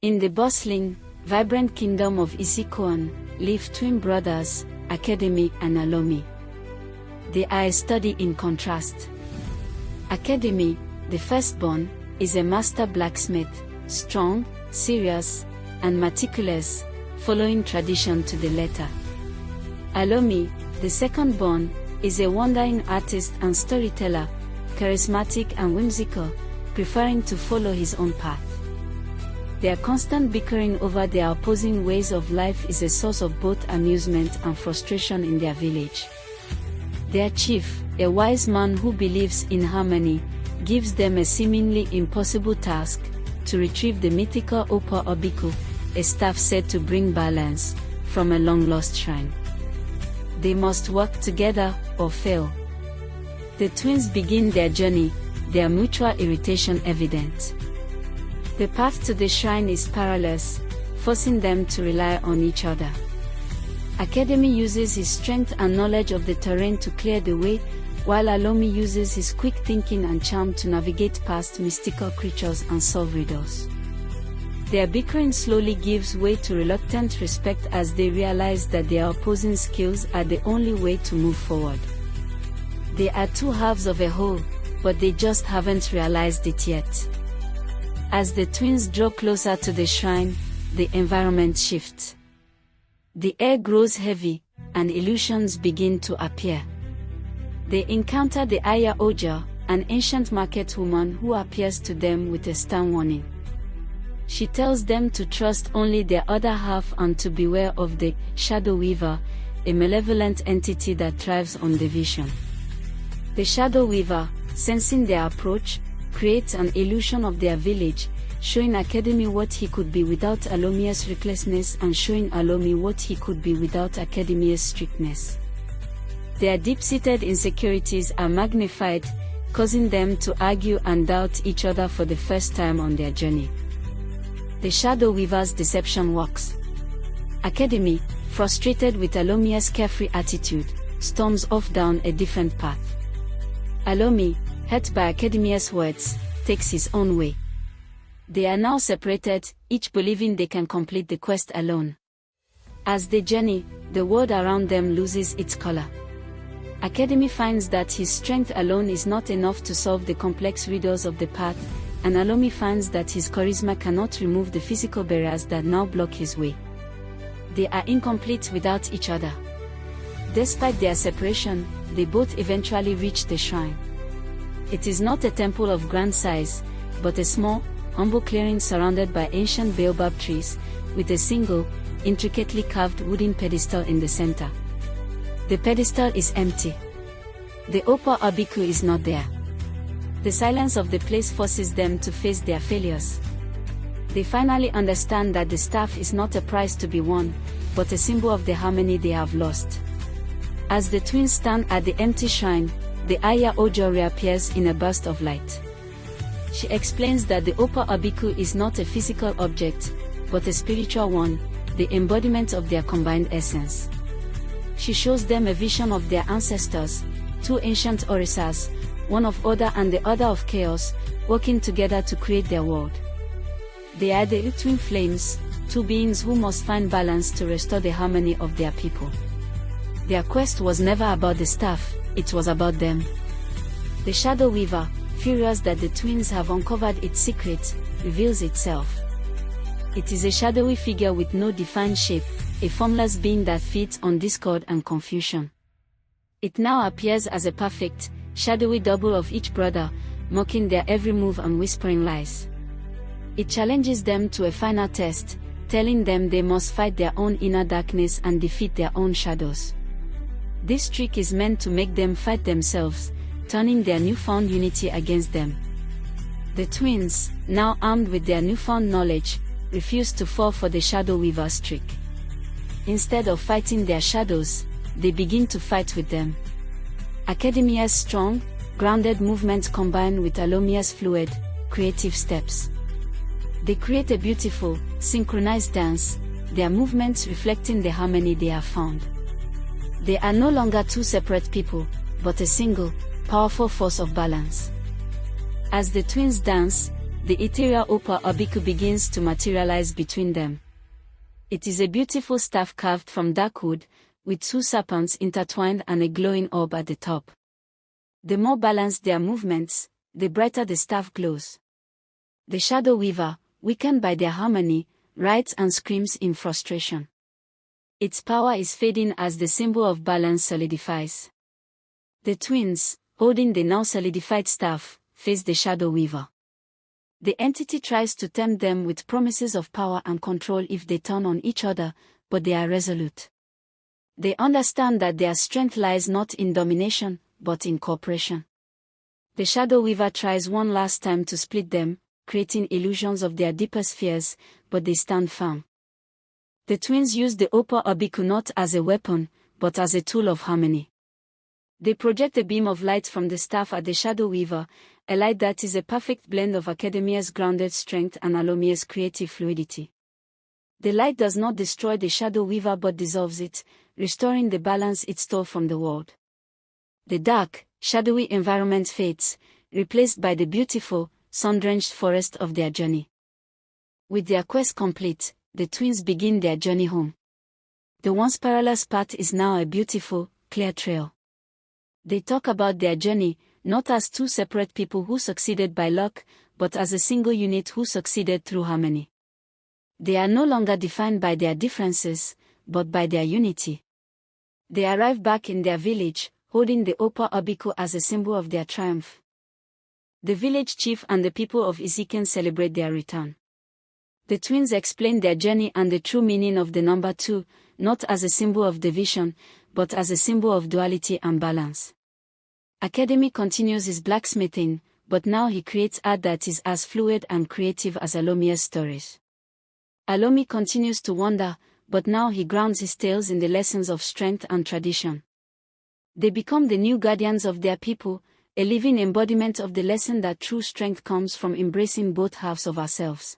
In the bustling, vibrant kingdom of Isikoan, live twin brothers, Academy and Alomi. They are a study in contrast. Academy, the firstborn, is a master blacksmith, strong, serious, and meticulous, following tradition to the letter. Alomi, the second-born, is a wandering artist and storyteller, charismatic and whimsical, preferring to follow his own path. Their constant bickering over their opposing ways of life is a source of both amusement and frustration in their village. Their chief, a wise man who believes in harmony, gives them a seemingly impossible task: to retrieve the mythical Opa Obiku, a staff said to bring balance, from a long-lost shrine. They must work together, or fail. The twins begin their journey, their mutual irritation evident. The path to the shrine is perilous, forcing them to rely on each other. Academy uses his strength and knowledge of the terrain to clear the way, while Alomi uses his quick thinking and charm to navigate past mystical creatures and solve riddles. Their bickering slowly gives way to reluctant respect as they realize that their opposing skills are the only way to move forward. They are two halves of a whole, but they just haven't realized it yet. As the twins draw closer to the shrine, the environment shifts. The air grows heavy, and illusions begin to appear. They encounter the Aya Oja, an ancient market woman who appears to them with a stern warning. She tells them to trust only their other half and to beware of the Shadow Weaver, a malevolent entity that thrives on division. The Shadow Weaver, sensing their approach, creates an illusion of their village, showing Academy what he could be without Alomi's recklessness and showing Alomi what he could be without Academy's strictness. Their deep-seated insecurities are magnified, causing them to argue and doubt each other for the first time on their journey. The Shadow Weaver's deception works. Academy, frustrated with Alomi's carefree attitude, storms off down a different path. Alomi, hurt by Academy's words, takes his own way. They are now separated, each believing they can complete the quest alone. As they journey, the world around them loses its color. Academy finds that his strength alone is not enough to solve the complex riddles of the path, and Alomi finds that his charisma cannot remove the physical barriers that now block his way. They are incomplete without each other. Despite their separation, they both eventually reach the shrine. It is not a temple of grand size, but a small, humble clearing surrounded by ancient baobab trees, with a single, intricately carved wooden pedestal in the center. The pedestal is empty. The Opa Abiku is not there. The silence of the place forces them to face their failures. They finally understand that the staff is not a prize to be won, but a symbol of the harmony they have lost. As the twins stand at the empty shrine, the Aya Ojo reappears in a burst of light. She explains that the Opa Abiku is not a physical object, but a spiritual one, the embodiment of their combined essence. She shows them a vision of their ancestors, two ancient Orisas, one of order and the other of chaos, working together to create their world. They are the twin flames, two beings who must find balance to restore the harmony of their people. Their quest was never about the staff, it was about them. The Shadow Weaver, furious that the twins have uncovered its secret, reveals itself. It is a shadowy figure with no defined shape, a formless being that feeds on discord and confusion. It now appears as a perfect, shadowy double of each brother, mocking their every move and whispering lies. It challenges them to a final test, telling them they must fight their own inner darkness and defeat their own shadows. This trick is meant to make them fight themselves, turning their newfound unity against them. The twins, now armed with their newfound knowledge, refuse to fall for the Shadow Weaver's trick. Instead of fighting their shadows, they begin to fight with them. Academy's strong, grounded movements combine with Alomia's fluid, creative steps. They create a beautiful, synchronized dance, their movements reflecting the harmony they have found. They are no longer two separate people, but a single, powerful force of balance. As the twins dance, the ethereal Opa Obiku begins to materialize between them. It is a beautiful staff carved from dark wood, with two serpents intertwined and a glowing orb at the top. The more balanced their movements, the brighter the staff glows. The shadow weaver, weakened by their harmony, writhes and screams in frustration. Its power is fading as the symbol of balance solidifies. The twins, holding the now solidified staff, face the shadow weaver. The entity tries to tempt them with promises of power and control if they turn on each other, but they are resolute. They understand that their strength lies not in domination, but in cooperation. The shadow weaver tries one last time to split them, creating illusions of their deepest fears, but they stand firm. The twins use the Opa Obiku not as a weapon, but as a tool of harmony. They project a beam of light from the staff at the shadow weaver, a light that is a perfect blend of Academia's grounded strength and Alomia's creative fluidity. The light does not destroy the shadow weaver but dissolves it, restoring the balance it stole from the world. The dark, shadowy environment fades, replaced by the beautiful, sun-drenched forest of their journey. With their quest complete, the twins begin their journey home. The once perilous path is now a beautiful, clear trail. They talk about their journey, not as two separate people who succeeded by luck, but as a single unit who succeeded through harmony. They are no longer defined by their differences, but by their unity. They arrive back in their village, holding the Opa Obiku as a symbol of their triumph. The village chief and the people of Iziken celebrate their return. The twins explain their journey and the true meaning of the number 2, not as a symbol of division, but as a symbol of duality and balance. Academy continues his blacksmithing, but now he creates art that is as fluid and creative as Alomia's stories. Alomi continues to wander, but now he grounds his tales in the lessons of strength and tradition. They become the new guardians of their people, a living embodiment of the lesson that true strength comes from embracing both halves of ourselves.